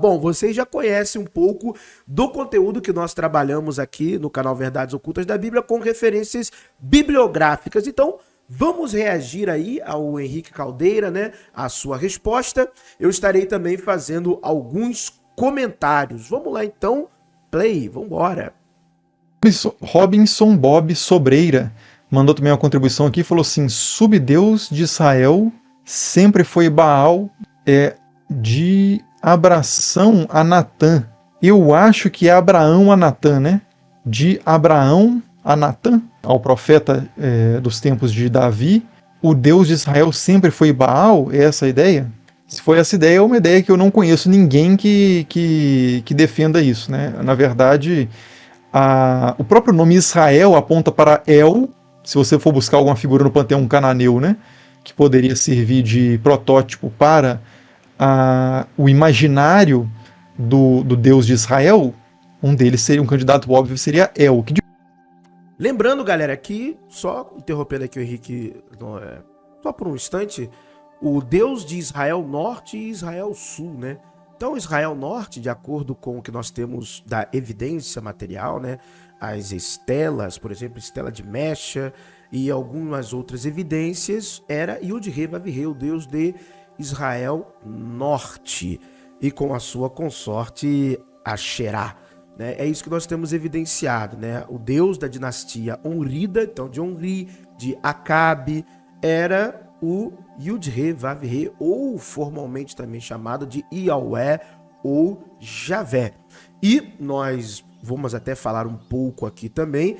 Bom, vocês já conhecem um pouco do conteúdo que nós trabalhamos aqui no canal Verdades Ocultas da Bíblia com referências bibliográficas. Então, vamos reagir aí ao Henrique Caldeira, né? A sua resposta. Eu estarei também fazendo alguns comentários. Vamos lá então, play, vamos embora. Robinson Bob Sobreira mandou também uma contribuição aqui, falou assim: subdeus de Israel sempre foi Baal, de Abraão a Natã. Eu acho que é Abraão a Natã, né? De Abraão a Natã, ao profeta dos tempos de Davi. O Deus de Israel sempre foi Baal? É essa a ideia? Se for essa ideia, é uma ideia que eu não conheço ninguém que defenda isso, né? Na verdade, o próprio nome Israel aponta para El, se você for buscar alguma figura no panteão cananeu, né? Que poderia servir de protótipo para o imaginário do Deus de Israel. Um deles seria um candidato óbvio, seria El. Lembrando, galera, que, só interrompendo aqui o Henrique, só por um instante, o Deus de Israel Norte e Israel Sul, né? Então, Israel Norte, de acordo com o que nós temos da evidência material, né? As estelas, por exemplo, estela de Mecha e algumas outras evidências, era Yud-He-Vav-He, o Deus de Israel Norte, e com a sua consorte Asherá. Né? É isso que nós temos evidenciado, né? O Deus da dinastia Onrida, então de Onri, de Acabe, era o Yud-He-Vav-He, ou formalmente também chamado de Yahweh ou Javé. E nós vamos até falar um pouco aqui também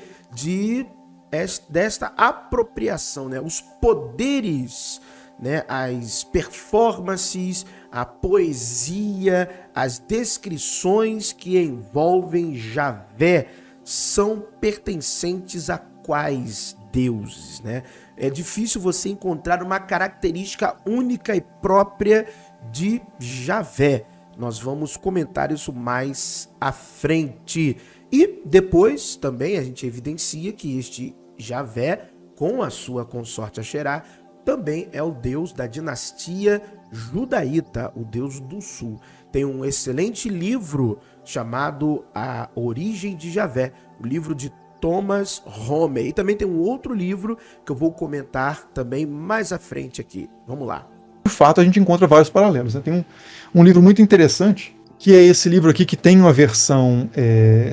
desta apropriação, né? Os poderes, né? As performances, a poesia, as descrições que envolvem Javé são pertencentes a quais deuses, né? É difícil você encontrar uma característica única e própria de Javé. Nós vamos comentar isso mais à frente. E depois também a gente evidencia que este Javé, com a sua consorte Asherá, também é o Deus da dinastia judaíta, o Deus do Sul. Tem um excelente livro chamado A Origem de Javé, o livro de Thomas Homer. E também tem um outro livro que eu vou comentar também mais à frente aqui. Vamos lá. De fato, a gente encontra vários paralelos, né? Tem um livro muito interessante, que é esse livro aqui, que tem uma versão,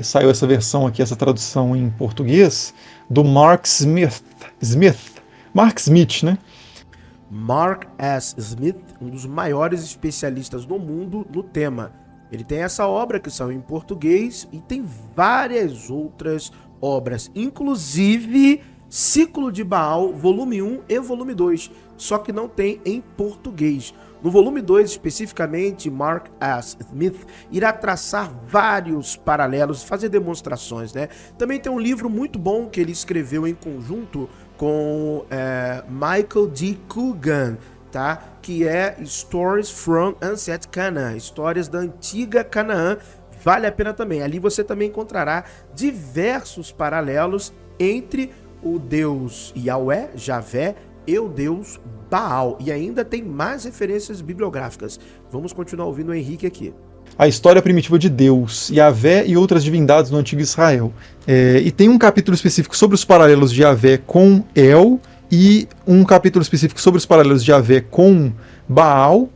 saiu essa versão aqui, essa tradução em português, do Mark Smith, né? Mark S. Smith, um dos maiores especialistas do mundo no tema. Ele tem essa obra que saiu em português e tem várias outras obras, inclusive Ciclo de Baal, volume 1 e volume 2, só que não tem em português. No volume 2, especificamente, Mark S. Smith irá traçar vários paralelos, fazer demonstrações, né? Também tem um livro muito bom que ele escreveu em conjunto com Michael D. Coogan, tá? Que é Stories from Ancient Canaan, histórias da antiga Canaã. Vale a pena também. Ali você também encontrará diversos paralelos entre o Deus Yahweh, Javé, e o Deus Baal. E ainda tem mais referências bibliográficas. Vamos continuar ouvindo o Henrique aqui. A história primitiva de Deus, Yahvé e outras divindades no Antigo Israel. E tem um capítulo específico sobre os paralelos de Yahvé com El, e um capítulo específico sobre os paralelos de Yahvé com Baal,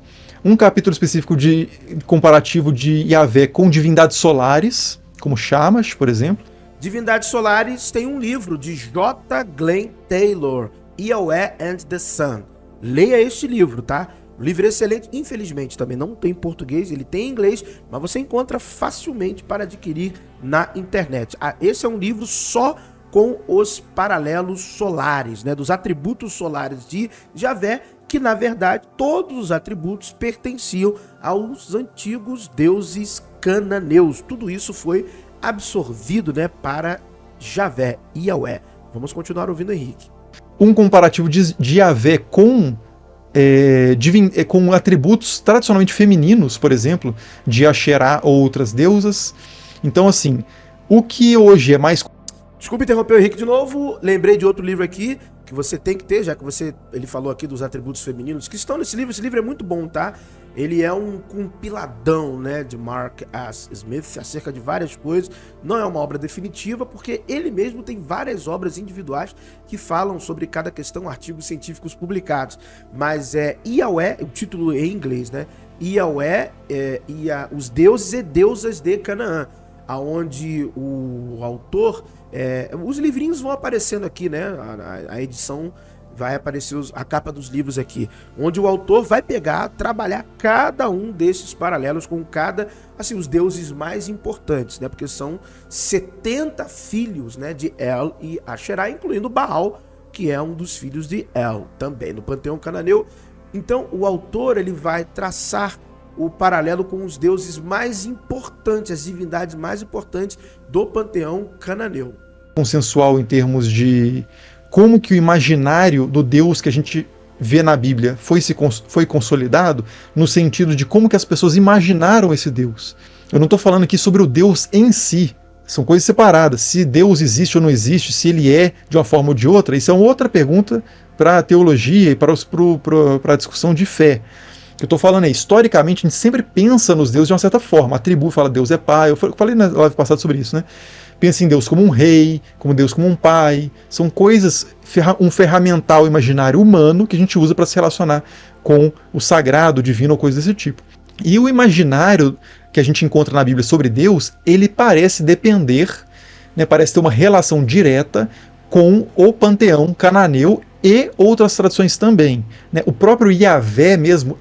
um capítulo específico de comparativo de Yahvé com divindades solares, como Shamash, por exemplo. Divindades solares tem um livro de J. Glenn Taylor, Yahweh and the Sun. Leia este livro, tá? O livro é excelente, infelizmente também não tem em português, ele tem em inglês, mas você encontra facilmente para adquirir na internet. Esse é um livro só com os paralelos solares, né, dos atributos solares de Javé, que na verdade todos os atributos pertenciam aos antigos deuses cananeus. Tudo isso foi absorvido, né, para Javé e Yahweh. Vamos continuar ouvindo o Henrique. Um comparativo de Yahvé com atributos tradicionalmente femininos, por exemplo, de Asherá ou outras deusas. Então, assim, o que hoje é mais... Desculpe interromper o Henrique de novo, lembrei de outro livro aqui, que você tem que ter, já que ele falou aqui dos atributos femininos que estão nesse livro. Esse livro é muito bom, tá? Ele é um compiladão, né, de Mark S. Smith acerca de várias coisas. Não é uma obra definitiva, porque ele mesmo tem várias obras individuais que falam sobre cada questão, artigos científicos publicados. Mas Yahweh, o título em inglês, né? Yahweh, os deuses e deusas de Canaã, aonde o autor... os livrinhos vão aparecendo aqui, né? A edição vai aparecer a capa dos livros aqui, onde o autor vai trabalhar cada um desses paralelos com os deuses mais importantes, né? Porque são 70 filhos, né, de El e Asherá, incluindo Baal, que é um dos filhos de El, também no panteão cananeu. Então, o autor ele vai traçar o paralelo com os deuses mais importantes, as divindades mais importantes do panteão cananeu. Consensual em termos de como que o imaginário do Deus que a gente vê na Bíblia foi consolidado, no sentido de como que as pessoas imaginaram esse Deus. Eu não estou falando aqui sobre o Deus em si, são coisas separadas. Se Deus existe ou não existe, se ele é de uma forma ou de outra, isso é uma outra pergunta para a teologia e para a discussão de fé. O que eu estou falando historicamente, a gente sempre pensa nos deuses de uma certa forma. Atribui, fala Deus é pai. Eu falei na live passada sobre isso, né? Pensa em Deus como um rei, como Deus como um pai. São coisas, um ferramental imaginário humano que a gente usa para se relacionar com o sagrado, o divino ou coisas desse tipo. E o imaginário que a gente encontra na Bíblia sobre Deus, ele parece depender, né, parece ter uma relação direta com o panteão cananeu e outras tradições também, né? O próprio Yahvé mesmo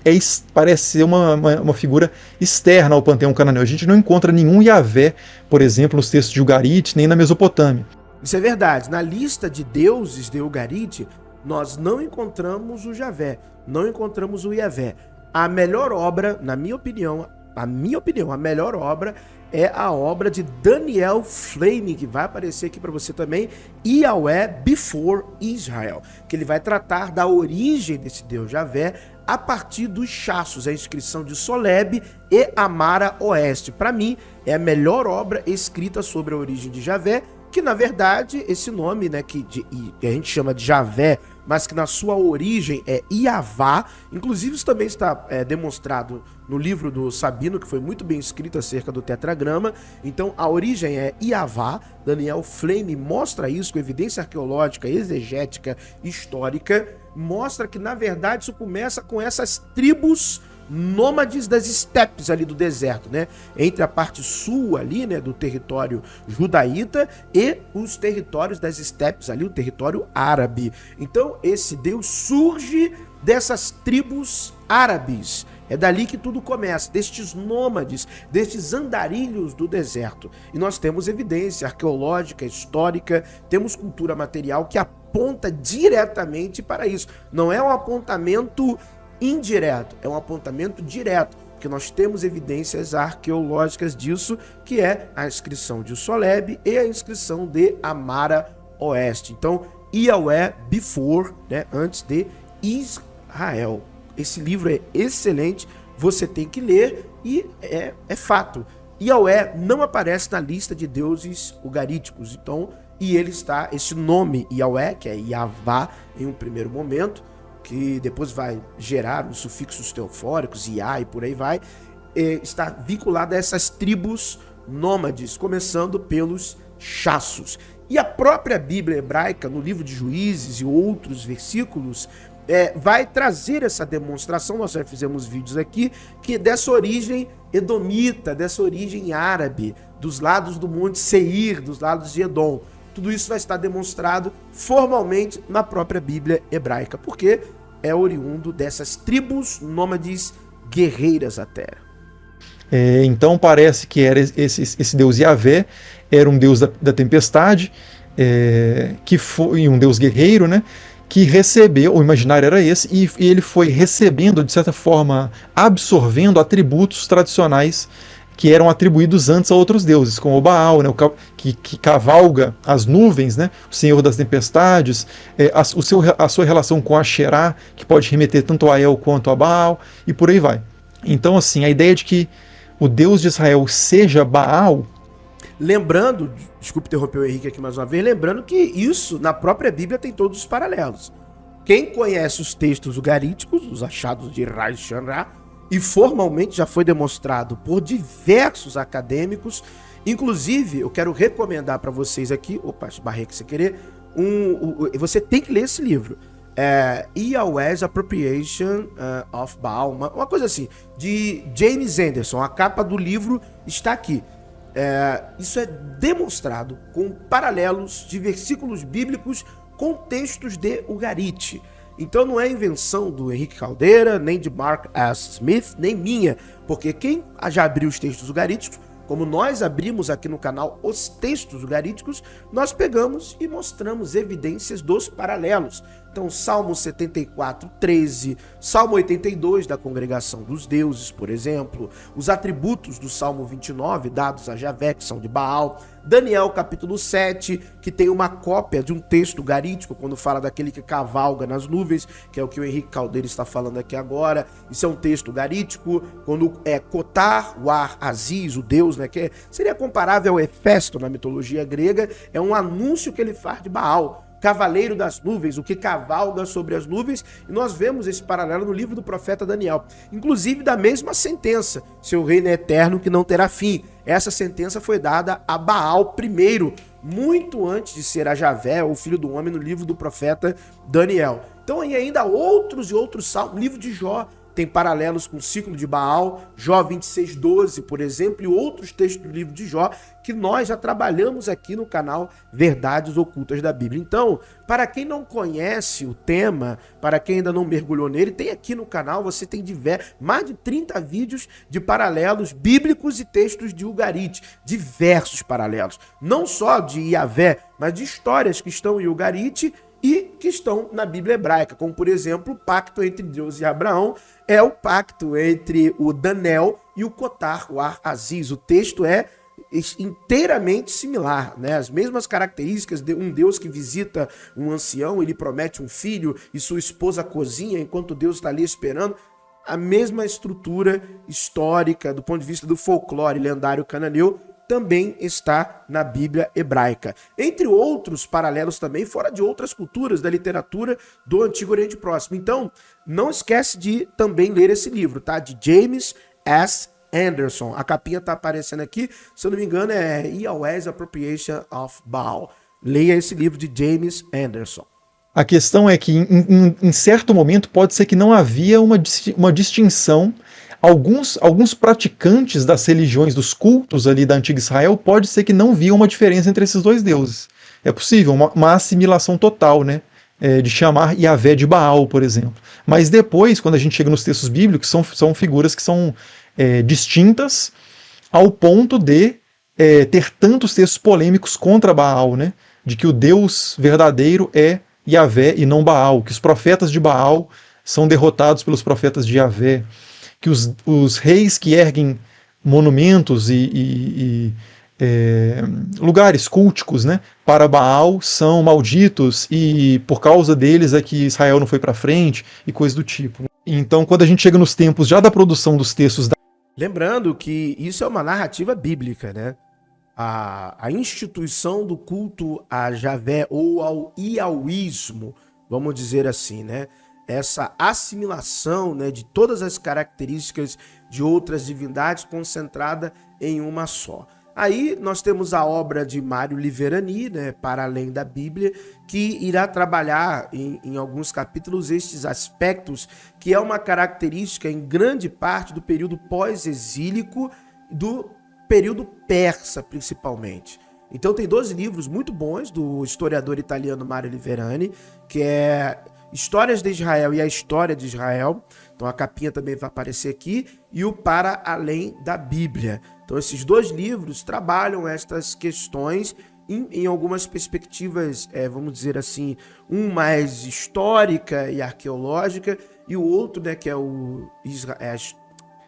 parece ser uma figura externa ao panteão cananeu. A gente não encontra nenhum Yahvé, por exemplo, nos textos de Ugarit, nem na Mesopotâmia. Isso é verdade. Na lista de deuses de Ugarit, nós não encontramos o Javé, não encontramos o Yahvé. A melhor obra, na minha opinião, a melhor obra é a obra de Daniel Flaming, que vai aparecer aqui para você também, Yahweh Before Israel, que ele vai tratar da origem desse Deus Javé a partir dos chassos, a inscrição de Soleb e Amara Oeste. Para mim, é a melhor obra escrita sobre a origem de Javé, que na verdade esse nome, né, que a gente chama de Javé, mas que na sua origem é Iavá. Inclusive isso também está demonstrado no livro do Sabino, que foi muito bem escrito acerca do tetragrama. Então a origem é Iavá. Daniel Flame mostra isso com evidência arqueológica, exegética, histórica. Mostra que na verdade isso começa com essas tribos nômades das estepes ali do deserto, né? Entre a parte sul ali, né, do território judaíta e os territórios das estepes ali, o território árabe. Então esse Deus surge dessas tribos árabes. É dali que tudo começa, destes nômades, destes andarilhos do deserto. E nós temos evidência arqueológica, histórica, temos cultura material que aponta diretamente para isso. Não é um apontamento indireto, é um apontamento direto, porque nós temos evidências arqueológicas disso, que é a inscrição de Soleb e a inscrição de Amara Oeste. Então, Yahweh Before, né, antes de Israel. Esse livro é excelente, você tem que ler e é fato. Yahweh não aparece na lista de deuses ugaríticos, então, e ele está, esse nome Yahweh, que é Yavá em um primeiro momento, que depois vai gerar os sufixos teofóricos, Iá e por aí vai, está vinculado a essas tribos nômades, começando pelos chassos. E a própria Bíblia hebraica, no livro de Juízes e outros versículos, vai trazer essa demonstração, nós já fizemos vídeos aqui, que dessa origem edomita, dessa origem árabe, dos lados do Monte Seir, dos lados de Edom. Tudo isso vai estar demonstrado formalmente na própria Bíblia hebraica, porque é oriundo dessas tribos nômades guerreiras até. Então parece que era esse deus Yahvé, era um deus da tempestade, que foi um deus guerreiro, né, que recebeu, o imaginário era esse, e ele foi recebendo, de certa forma, absorvendo atributos tradicionais que eram atribuídos antes a outros deuses, como o Baal, né, que cavalga as nuvens, né, o senhor das tempestades, a sua relação com Asherá, que pode remeter tanto a El quanto a Baal, e por aí vai. Então, assim, a ideia de que o Deus de Israel seja Baal Lembrando, desculpe interromper o Henrique aqui mais uma vez, lembrando que isso na própria Bíblia tem todos os paralelos. Quem conhece os textos ugaríticos, os achados de Rai Shanra, e formalmente já foi demonstrado por diversos acadêmicos, inclusive eu quero recomendar para vocês aqui, opa, esbarrei aqui sem querer, você tem que ler esse livro, Yahweh's Appropriation of Baal, uma coisa assim, de James Anderson. A capa do livro está aqui. Isso é demonstrado com paralelos de versículos bíblicos com textos de Ugarit. Então não é invenção do Henrique Caldeira, nem de Mark S. Smith, nem minha, porque quem já abriu os textos ugaríticos, como nós abrimos aqui no canal os textos ugaríticos, nós pegamos e mostramos evidências dos paralelos. Então, Salmo 74, 13, Salmo 82 da Congregação dos Deuses, por exemplo, os atributos do Salmo 29 dados a Javé, que são de Baal, Daniel capítulo 7, que tem uma cópia de um texto ugarítico, quando fala daquele que cavalga nas nuvens, que é o que o Henrique Caldeira está falando aqui agora. Isso é um texto ugarítico. Quando Kotar War Aziz, o deus, né, que seria comparável ao Hefesto na mitologia grega, é um anúncio que ele faz de Baal, cavaleiro das nuvens, o que cavalga sobre as nuvens, e nós vemos esse paralelo no livro do profeta Daniel, inclusive da mesma sentença: seu reino é eterno que não terá fim. Essa sentença foi dada a Baal primeiro, muito antes de ser a Javé, o filho do homem, no livro do profeta Daniel. Então, e ainda outros e outros salmos, livro de Jó tem paralelos com o ciclo de Baal, Jó 26:12, por exemplo, e outros textos do livro de Jó que nós já trabalhamos aqui no canal Verdades Ocultas da Bíblia. Então, para quem não conhece o tema, para quem ainda não mergulhou nele, tem aqui no canal, você tem mais de 30 vídeos de paralelos bíblicos e textos de Ugarit, diversos paralelos, não só de Yahvé, mas de histórias que estão em Ugarit e que estão na Bíblia hebraica, como por exemplo o pacto entre Deus e Abraão é o pacto entre o Danel e o Kotar War Aziz. O texto é inteiramente similar, né? As mesmas características de um Deus que visita um ancião, ele promete um filho e sua esposa cozinha enquanto Deus está ali esperando. A mesma estrutura histórica do ponto de vista do folclore lendário cananeu também está na Bíblia hebraica. Entre outros paralelos também, fora de outras culturas da literatura do Antigo Oriente Próximo. Então, não esquece de também ler esse livro, tá? De James S. Anderson. A capinha tá aparecendo aqui, se eu não me engano é Yahweh's Appropriation of Baal. Leia esse livro de James Anderson. A questão é que em certo momento pode ser que não havia uma distinção. Alguns praticantes das religiões, dos cultos ali da antiga Israel, pode ser que não viam uma diferença entre esses dois deuses. É possível, uma assimilação total, né? De chamar Yahvé de Baal, por exemplo. Mas depois, quando a gente chega nos textos bíblicos, são figuras que são distintas ao ponto de ter tantos textos polêmicos contra Baal, né? De que o Deus verdadeiro é Yahvé e não Baal, que os profetas de Baal são derrotados pelos profetas de Yahvé, que os reis que erguem monumentos e lugares culticos, né, para Baal são malditos e por causa deles é que Israel não foi para frente e coisa do tipo. Então, quando a gente chega nos tempos já da produção dos textos... Lembrando que isso é uma narrativa bíblica, né? A instituição do culto a Javé ou ao iauísmo, vamos dizer assim, né? Essa assimilação, né, de todas as características de outras divindades concentrada em uma só. Aí nós temos a obra de Mário Liverani, né, Para Além da Bíblia, que irá trabalhar em alguns capítulos estes aspectos, que é uma característica em grande parte do período pós-exílico, do período persa principalmente. Então tem 12 livros muito bons do historiador italiano Mário Liverani, que é Histórias de Israel e a História de Israel. Então a capinha também vai aparecer aqui. E o Para Além da Bíblia. Então esses dois livros trabalham estas questões em algumas perspectivas, vamos dizer assim, um mais histórica e arqueológica, e o outro, né, que é a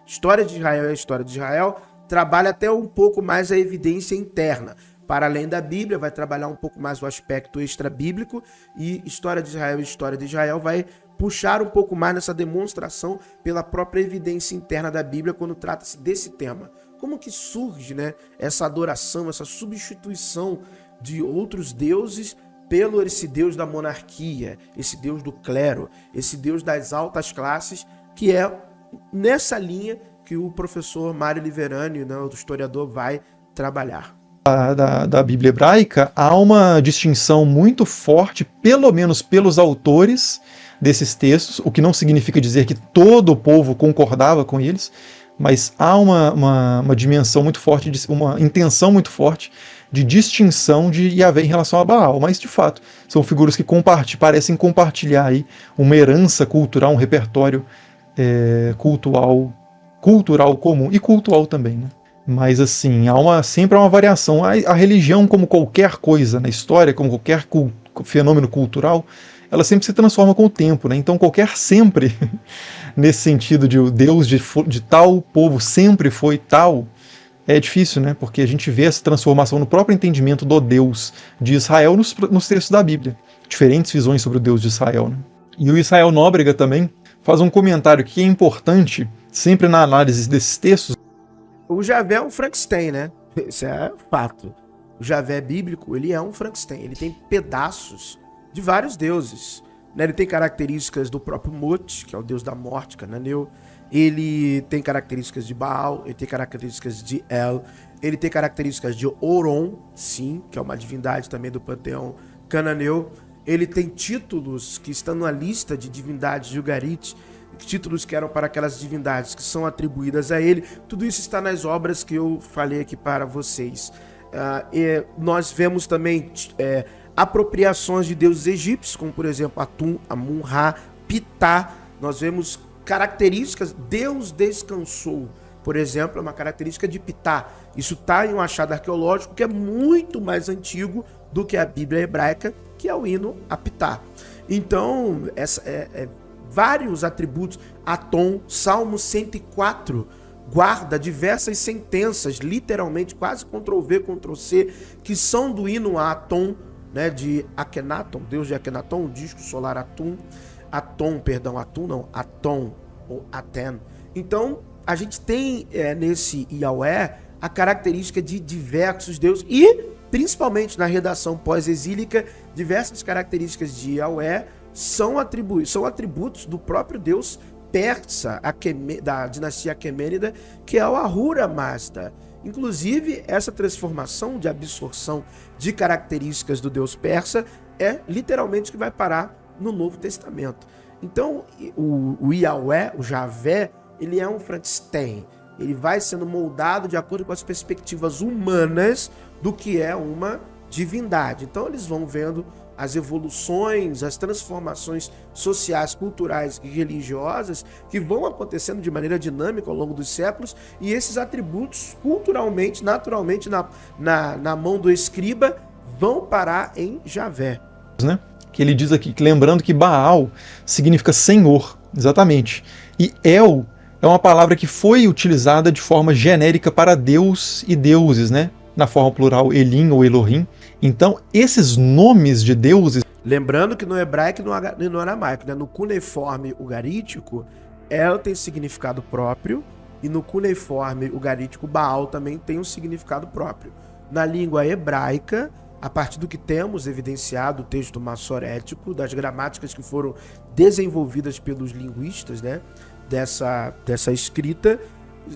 História de Israel e a História de Israel, trabalha até um pouco mais a evidência interna. Para Além da Bíblia vai trabalhar um pouco mais o aspecto extra-bíblico, e História de Israel e História de Israel vai puxar um pouco mais nessa demonstração pela própria evidência interna da Bíblia quando trata-se desse tema, como que surge, né, essa adoração, essa substituição de outros deuses pelo esse Deus da monarquia, esse Deus do clero, esse Deus das altas classes, que é nessa linha que o professor Mário Liverani, né, o historiador, vai trabalhar. Da Bíblia hebraica, há uma distinção muito forte, pelo menos pelos autores desses textos, o que não significa dizer que todo o povo concordava com eles, mas há uma dimensão muito forte, uma intenção muito forte de distinção de Yahvé em relação a Baal, mas de fato são figuras que parecem compartilhar aí uma herança cultural, um repertório cultural comum e cultural também, né? Mas assim, sempre há uma variação. A religião, como qualquer coisa na história, como qualquer fenômeno cultural, ela sempre se transforma com o tempo, né? Então qualquer sempre, nesse sentido de o Deus de tal povo sempre foi tal, é difícil, né? Porque a gente vê essa transformação no próprio entendimento do Deus de Israel nos textos da Bíblia. Diferentes visões sobre o Deus de Israel, né? E o Israel Nóbrega também faz um comentário que é importante, sempre na análise desses textos. O Javé é um Frankenstein, né? Isso é fato. O Javé bíblico, ele é um Frankenstein. Ele tem pedaços de vários deuses, né? Ele tem características do próprio Mot, que é o deus da morte, cananeu. Ele tem características de Baal, ele tem características de El, ele tem características de Oron, sim, que é uma divindade também do panteão cananeu. Ele tem títulos que estão na lista de divindades de Ugarit, títulos que eram para aquelas divindades que são atribuídas a ele. Tudo isso está nas obras que eu falei aqui para vocês. Nós vemos também apropriações de deuses egípcios, como por exemplo Atum, Amun, Ra, Ptah. Nós vemos características, Deus descansou, por exemplo, é uma característica de Ptah. Isso está em um achado arqueológico que é muito mais antigo do que a Bíblia hebraica, que é o hino a Ptah. Então, vários atributos. Atom, Salmo 104, guarda diversas sentenças, literalmente quase Ctrl+V, Ctrl+C, que são do hino a Atom, né, de Akhenaton, deus de Akhenaton, o disco solar Atum, Atom ou Aten. Então, a gente tem nesse Yahweh a característica de diversos deuses e, principalmente na redação pós-exílica, diversas características de Yahweh são atributos do próprio deus persa, da dinastia Aquemênida, que é o Ahura Mazda. Inclusive, essa transformação de absorção de características do deus persa é literalmente o que vai parar no Novo Testamento. Então, o Yahweh, o Javé, ele é um Frankenstein. Ele vai sendo moldado de acordo com as perspectivas humanas do que é uma divindade. Então, eles vão vendo as evoluções, as transformações sociais, culturais e religiosas que vão acontecendo de maneira dinâmica ao longo dos séculos, e esses atributos, culturalmente, naturalmente, na mão do escriba, vão parar em Javé. Né? Que ele diz aqui, lembrando que Baal significa Senhor, exatamente. E El é uma palavra que foi utilizada de forma genérica para Deus e deuses, né? Na forma plural Elim ou Elohim. Então, esses nomes de deuses... Lembrando que no hebraico e no aramaico, né? No cuneiforme ugarítico, El tem significado próprio, e no cuneiforme ugarítico, Baal também tem um significado próprio. Na língua hebraica, a partir do que temos evidenciado, o texto massorético, das gramáticas que foram desenvolvidas pelos linguistas, né? Dessa escrita,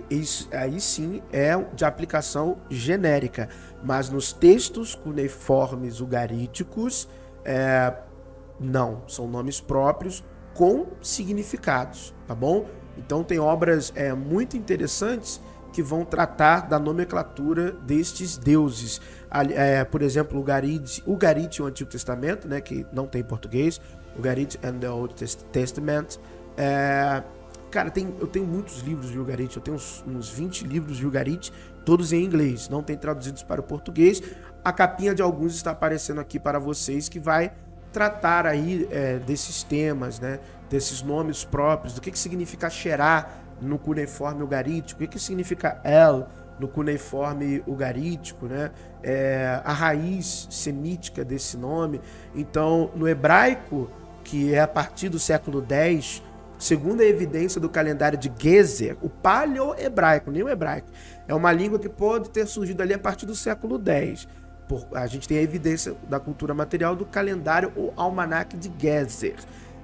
isso aí sim é de aplicação genérica, mas nos textos cuneiformes ugaríticos não, são nomes próprios com significados, tá bom? Então tem obras muito interessantes que vão tratar da nomenclatura destes deuses. Por exemplo, Ugarit e o Antigo Testamento, né, que não tem em português, Ugarit and the Old Testament. Cara, eu tenho muitos livros de Ugarit, eu tenho uns 20 livros de Ugarit, todos em inglês, não tem traduzidos para o português. A capinha de alguns está aparecendo aqui para vocês, que vai tratar aí desses temas, né, desses nomes próprios, do que significa Xerá no cuneiforme ugarítico, o que significa El no cuneiforme ugarítico, né, a raiz semítica desse nome. Então, no hebraico, que é a partir do século X, segundo a evidência do calendário de Gezer, o paleo-hebraico, nem o hebraico, é uma língua que pode ter surgido ali a partir do século X. A gente tem a evidência da cultura material do calendário ou almanaque de Gezer.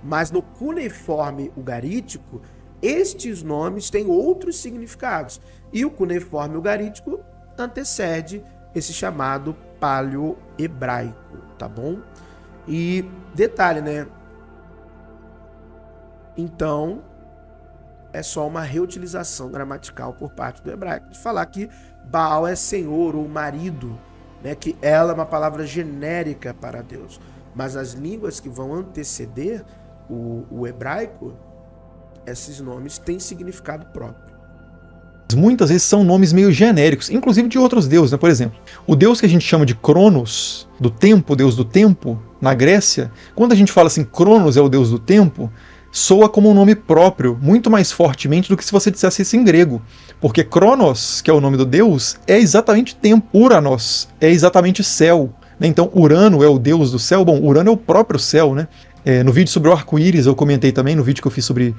Mas no cuneiforme ugarítico, estes nomes têm outros significados. E o cuneiforme ugarítico antecede esse chamado paleo-hebraico, tá bom? E detalhe, né? Então, é só uma reutilização gramatical por parte do hebraico de falar que Baal é senhor ou marido, né? Que ela é uma palavra genérica para Deus. Mas as línguas que vão anteceder o hebraico, esses nomes têm significado próprio. Muitas vezes são nomes meio genéricos, inclusive de outros deuses, né? Por exemplo, o deus que a gente chama de Cronos, do tempo, deus do tempo, na Grécia, quando a gente fala assim, Cronos é o deus do tempo, soa como um nome próprio, muito mais fortemente do que se você dissesse isso em grego. Porque Cronos, que é o nome do deus, é exatamente tempo. Uranos é exatamente céu, né? Então Urano é o deus do céu. Bom, Urano é o próprio céu, né? No vídeo sobre o arco-íris, eu comentei também, no vídeo que eu fiz sobre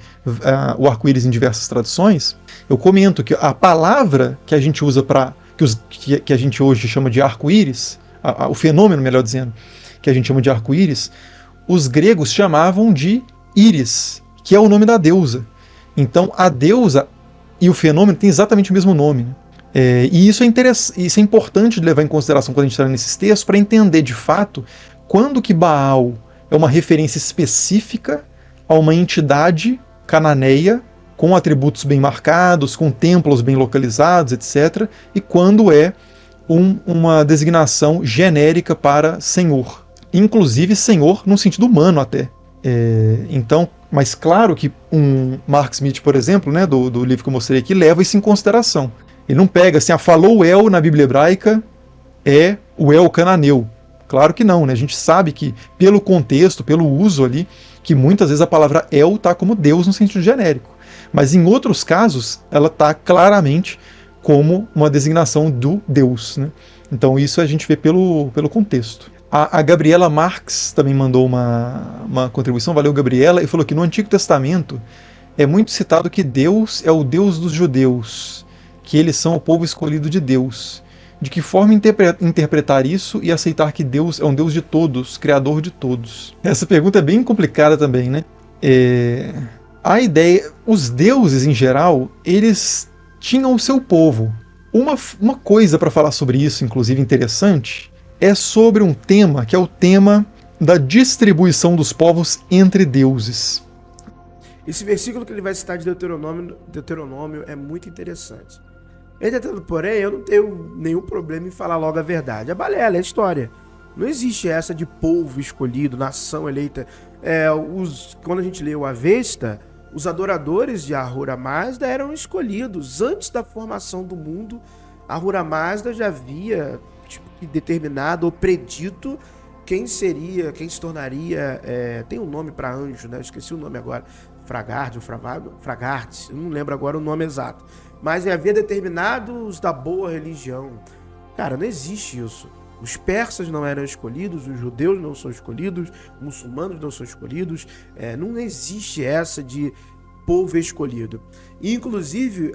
o arco-íris em diversas traduções, eu comento que a palavra que a gente usa para que a gente hoje chama de arco-íris, o fenômeno, melhor dizendo, que a gente chama de arco-íris, os gregos chamavam de íris, que é o nome da deusa. Então a deusa e o fenômeno têm exatamente o mesmo nome, né? E isso é importante de levar em consideração quando a gente está nesses textos, para entender de fato quando que Baal é uma referência específica a uma entidade cananeia com atributos bem marcados, com templos bem localizados, etc. E quando é uma designação genérica para senhor. Inclusive senhor no sentido humano até. Então, mas claro que um Mark Smith, por exemplo, né, do livro que eu mostrei aqui, leva isso em consideração. Ele não pega assim, falou o El na Bíblia hebraica, é o El cananeu. Claro que não, né? A gente sabe que, pelo contexto, pelo uso ali, que muitas vezes a palavra El está como Deus no sentido genérico. Mas em outros casos, ela está claramente como uma designação do Deus, né? Então isso a gente vê pelo contexto. A Gabriela Marques também mandou uma contribuição, valeu Gabriela, e falou que no Antigo Testamento é muito citado que Deus é o Deus dos judeus, que eles são o povo escolhido de Deus. De que forma interpretar isso e aceitar que Deus é um Deus de todos, criador de todos? Essa pergunta é bem complicada também, né? A ideia, os deuses em geral, eles tinham o seu povo. Uma coisa para falar sobre isso, inclusive interessante, é sobre um tema que é o tema da distribuição dos povos entre deuses. Esse versículo que ele vai citar de Deuteronômio é muito interessante. Entretanto, porém, eu não tenho nenhum problema em falar logo a verdade. É balela, é história. Não existe essa de povo escolhido, nação eleita. Quando a gente lê o Avesta, os adoradores de Ahura Mazda eram escolhidos. Antes da formação do mundo, Ahura Mazda já havia determinado ou predito quem se tornaria... tem um nome para anjo, né? Eu esqueci o nome agora. Fragartes, eu não lembro agora o nome exato. Mas havia determinados da boa religião. Cara, não existe isso. Os persas não eram escolhidos, os judeus não são escolhidos, os muçulmanos não são escolhidos. Não existe essa de povo escolhido. E, inclusive,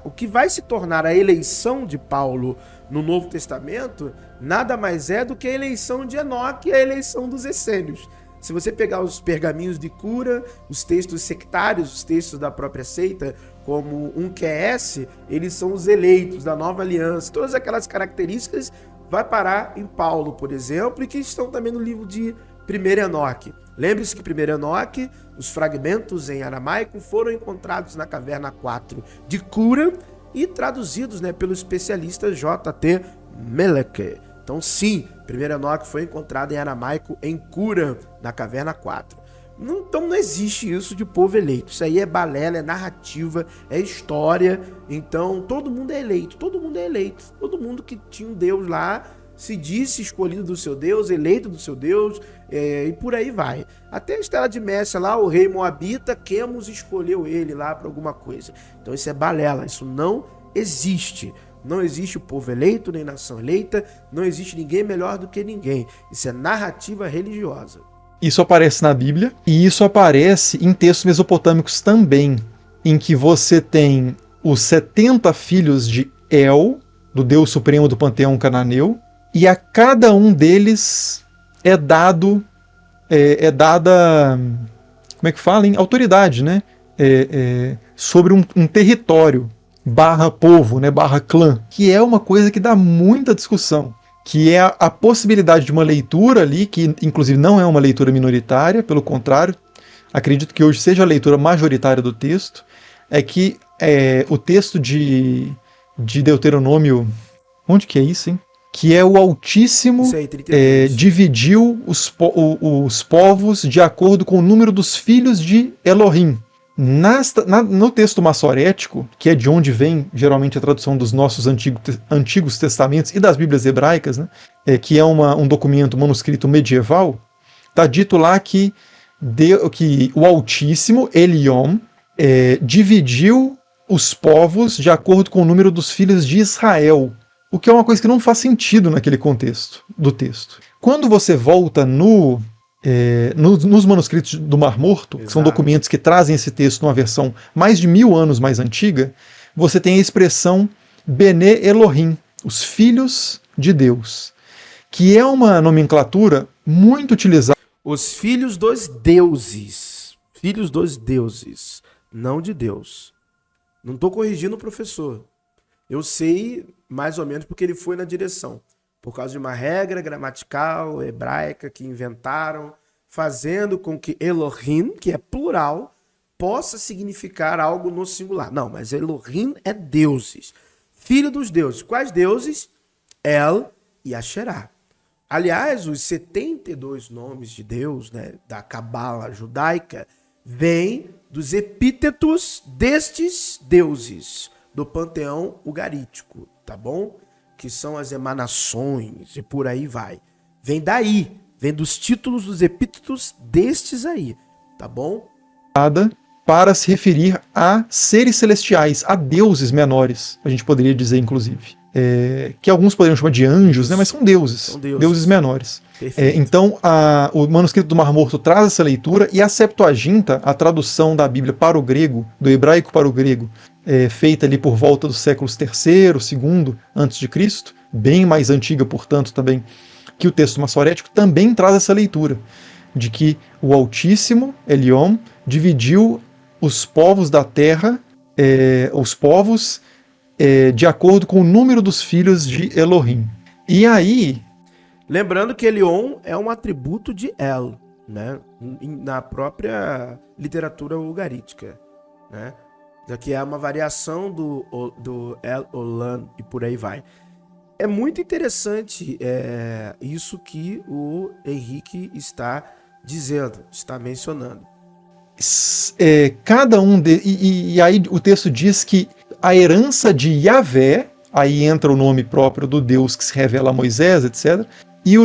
o que vai se tornar a eleição de Paulo no Novo Testamento nada mais é do que a eleição de Enoque e a eleição dos essênios. Se você pegar os pergaminhos de cura, os textos sectários, os textos da própria seita, como um QS, eles são os eleitos da nova aliança. Todas aquelas características vai parar em Paulo, por exemplo, e que estão também no livro de 1 Enoque. Lembre-se que 1 Enoque, os fragmentos em aramaico foram encontrados na caverna 4 de Cura e traduzidos, né, pelo especialista J.T. Meleke. Então sim, 1 Enoque foi encontrado em aramaico em Cura, na caverna 4. Então não existe isso de povo eleito. Isso aí é balela, é narrativa, é história. Então todo mundo é eleito, todo mundo é eleito. Todo mundo que tinha um Deus lá se disse escolhido do seu Deus, eleito do seu Deus, e por aí vai. Até a Estela de Mércia lá, o rei moabita, Quemos escolheu ele lá para alguma coisa. Então isso é balela, isso não existe. Não existe o povo eleito, nem nação eleita, não existe ninguém melhor do que ninguém. Isso é narrativa religiosa. Isso aparece na Bíblia, e isso aparece em textos mesopotâmicos também, em que você tem os 70 filhos de El, do Deus Supremo do panteão cananeu, e a cada um deles é dada, como é que fala, hein? Autoridade, né? Sobre um território, barra povo, né? Barra clã, que é uma coisa que dá muita discussão, que é a possibilidade de uma leitura ali, que inclusive não é uma leitura minoritária, pelo contrário, acredito que hoje seja a leitura majoritária do texto, é que o texto de Deuteronômio, onde que é isso, hein? Que é o Altíssimo Isso aí, 32. dividiu os povos de acordo com o número dos filhos de Elohim. No texto massorético, que é de onde vem geralmente a tradução dos nossos antigos testamentos e das Bíblias hebraicas, né, que é um documento manuscrito medieval, está dito lá que o Altíssimo, Eliom, dividiu os povos de acordo com o número dos filhos de Israel, o que é uma coisa que não faz sentido naquele contexto do texto. Quando você volta nos manuscritos do Mar Morto, que são documentos que trazem esse texto numa versão mais de 1000 anos mais antiga, você tem a expressão Bene Elohim, os filhos de Deus, que é uma nomenclatura muito utilizada. Os filhos dos deuses. Filhos dos deuses, não de Deus. Não estou corrigindo o professor. Eu sei mais ou menos porque ele foi na direção. Por causa de uma regra gramatical hebraica que inventaram, fazendo com que Elohim, que é plural, possa significar algo no singular. Não, mas Elohim é deuses. Filho dos deuses. Quais deuses? El e Asherá. Aliás, os 72 nomes de Deus, né, da Cabala judaica, vêm dos epítetos destes deuses, do panteão ugarítico, tá bom? Que são as emanações e por aí vai. Vem daí, vem dos títulos dos epítetos destes aí, tá bom? Para se referir a seres celestiais, a deuses menores, a gente poderia dizer, inclusive. Que alguns poderiam chamar de anjos, né, mas são deuses. Deuses menores. Então, o manuscrito do Mar Morto traz essa leitura, e a Septuaginta, a tradução da Bíblia para o grego, do hebraico para o grego, feita ali por volta dos séculos III, II a.C., bem mais antiga, portanto, também que o texto massorético, também traz essa leitura, de que o Altíssimo, Eliom, dividiu os povos da terra, de acordo com o número dos filhos de Elohim. E aí... Lembrando que Eliom é um atributo de El, né? Na própria literatura ugarítica, né? Daqui é uma variação do El Olam e por aí vai. É muito interessante isso que o Henrique está dizendo, está mencionando. Cada um e aí o texto diz que a herança de Yahvé, aí entra o nome próprio do Deus que se revela a Moisés, etc. E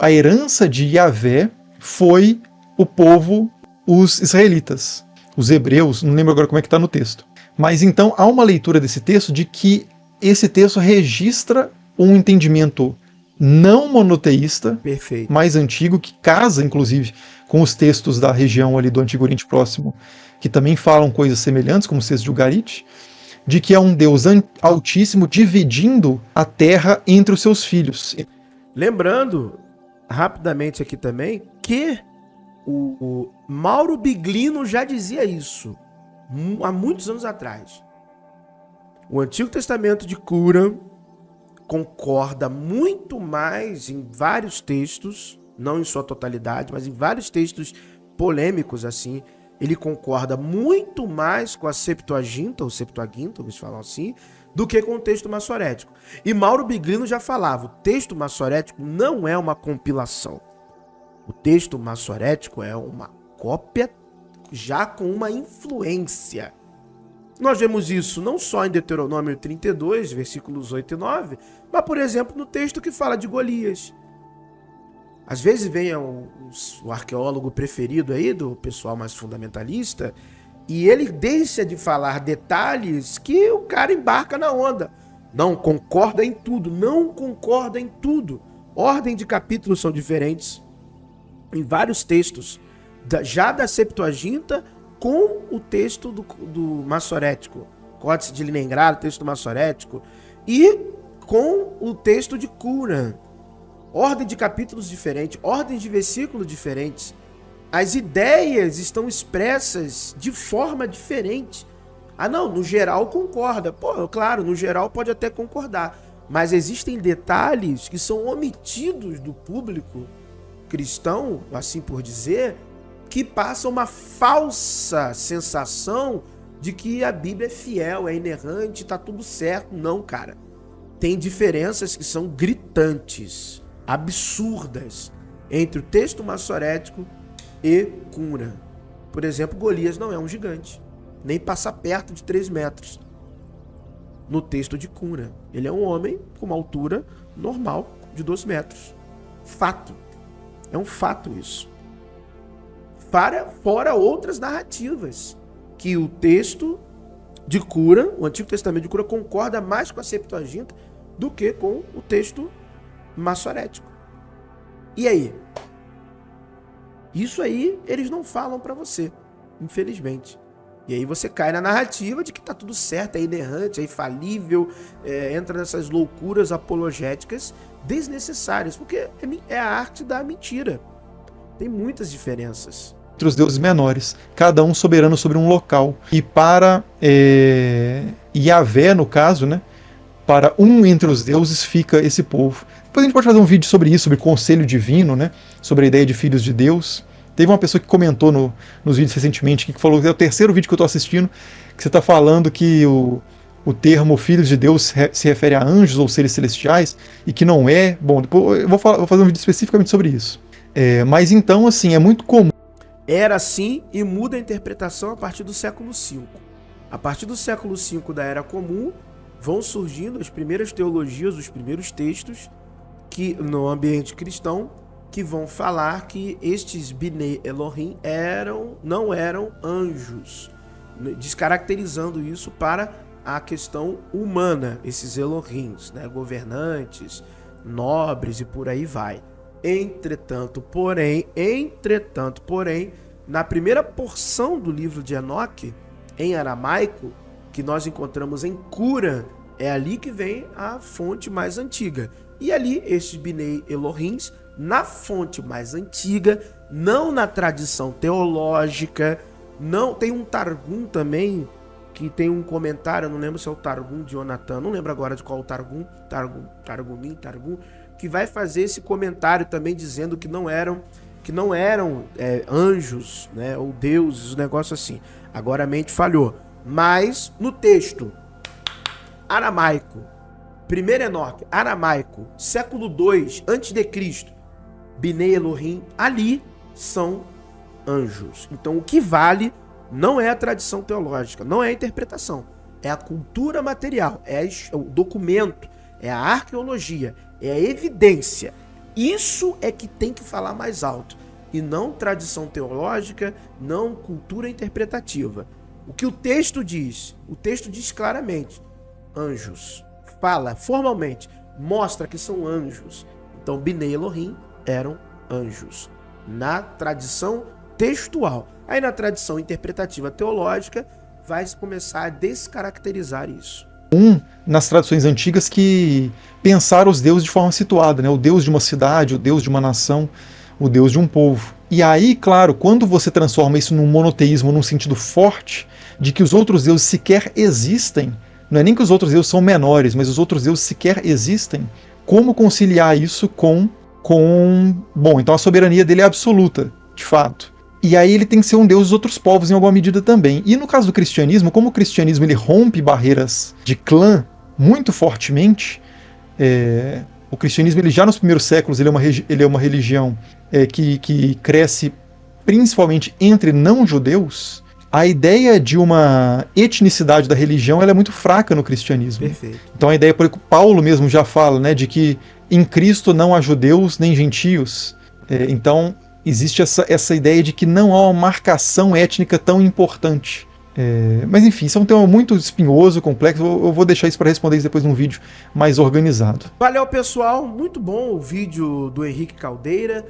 a herança de Yahvé foi o povo, os israelitas, os hebreus, não lembro agora como é que está no texto. Mas então há uma leitura desse texto de que esse texto registra um entendimento não monoteísta, perfeito, mais antigo, que casa, inclusive, com os textos da região ali do Antigo Oriente Próximo, que também falam coisas semelhantes, como os textos de Ugarit, de que é um Deus altíssimo dividindo a terra entre os seus filhos. Lembrando, rapidamente aqui também, que o Mauro Biglino já dizia isso há muitos anos atrás. O Antigo Testamento de Qumran concorda muito mais em vários textos, não em sua totalidade, mas em vários textos polêmicos assim, ele concorda muito mais com a Septuaginta, ou Septuaginta, eles falam assim, do que com o texto massorético. E Mauro Biglino já falava, o texto massorético não é uma compilação. O texto massorético é uma cópia já com uma influência. Nós vemos isso não só em Deuteronômio 32, versículos 8 e 9, mas, por exemplo, no texto que fala de Golias. Às vezes vem o arqueólogo preferido aí do pessoal mais fundamentalista e ele deixa de falar detalhes que o cara embarca na onda. Não concorda em tudo, não concorda em tudo. Ordem de capítulos são diferentes. em vários textos, já da Septuaginta com o texto do Massorético, Códice de Leningrado, texto massorético, e com o texto de Qumran. Ordem de capítulos diferentes, ordem de versículos diferentes. As ideias estão expressas de forma diferente. Ah, não, no geral concorda. Pô, claro, no geral pode até concordar. Mas existem detalhes que são omitidos do público cristão, assim por dizer, que passam uma falsa sensação de que a Bíblia é fiel, é inerrante, tá tudo certo. Não, cara. Tem diferenças que são gritantes, absurdas, entre o texto massorético e Qumran. Por exemplo, Golias não é um gigante, nem passa perto de 3 metros. No texto de Qumran, ele é um homem com uma altura normal de 2 metros. Fato. É um fato isso. Fora outras narrativas, que o texto de Qumran, o Antigo Testamento de Qumran, concorda mais com a Septuaginta do que com o texto massorético. E aí? Isso aí eles não falam para você, infelizmente. E aí você cai na narrativa de que tá tudo certo, é inerrante, é infalível, entra nessas loucuras apologéticas desnecessárias, porque é a arte da mentira. Tem muitas diferenças. Entre os deuses menores, cada um soberano sobre um local. E para Yahvé, no caso, né, para um entre os deuses fica esse povo. Depois a gente pode fazer um vídeo sobre isso, sobre conselho divino, né, sobre a ideia de filhos de Deus. Teve uma pessoa que comentou nos vídeos recentemente, que falou que é o terceiro vídeo que eu estou assistindo, que você está falando que o termo filhos de Deus se refere a anjos ou seres celestiais, e que não é. Bom, depois eu vou fazer um vídeo especificamente sobre isso. Mas então, assim, é muito comum. Era assim e muda a interpretação a partir do século V. A partir do século V da Era Comum, vão surgindo as primeiras teologias, os primeiros textos, que no ambiente cristão, que vão falar que estes Bnei Elohim não eram anjos, descaracterizando isso para a questão humana, esses Elohims, né, governantes, nobres e por aí vai. Entretanto, porém, na primeira porção do livro de Enoque, em aramaico, que nós encontramos em Qumran, é ali que vem a fonte mais antiga. E ali, estes Bnei Elohims, na fonte mais antiga, não na tradição teológica, não tem um Targum também, que tem um comentário, não lembro se é o Targum de Jonathan, não lembro agora de qual o Targum, que vai fazer esse comentário também dizendo que não eram anjos, né, ou deuses, um negócio assim. Agora a mente falhou. Mas no texto aramaico, primeiro Enoque, aramaico, século II a.C., Bnei Elohim, ali são anjos. Então o que vale não é a tradição teológica, não é a interpretação, é a cultura material, é o documento, é a arqueologia, é a evidência. Isso é que tem que falar mais alto, e não tradição teológica, não cultura interpretativa. O que o texto diz claramente, anjos. Fala formalmente, mostra que são anjos. Então Bnei Elohim eram anjos, na tradição textual. Aí na tradição interpretativa teológica vai começar a descaracterizar isso. Nas tradições antigas que pensaram os deuses de forma situada, né? O deus de uma cidade, o deus de uma nação, o deus de um povo. E aí, claro, quando você transforma isso num monoteísmo, num sentido forte, de que os outros deuses sequer existem, não é nem que os outros deuses são menores, mas os outros deuses sequer existem, como conciliar isso com bom, então a soberania dele é absoluta, de fato. E aí ele tem que ser um deus dos outros povos em alguma medida também. E no caso do cristianismo, como o cristianismo ele rompe barreiras de clã muito fortemente, o cristianismo ele já nos primeiros séculos ele é uma religião que cresce principalmente entre não-judeus. A ideia de uma etnicidade da religião ela é muito fraca no cristianismo. Perfeito. Então a ideia, por exemplo, Paulo mesmo já fala, né, de que em Cristo não há judeus nem gentios. Então existe essa ideia de que não há uma marcação étnica tão importante. Mas enfim, isso é um tema muito espinhoso, complexo. Eu vou deixar isso para responder isso depois num vídeo mais organizado. Valeu, pessoal. Muito bom o vídeo do Henrique Caldeira.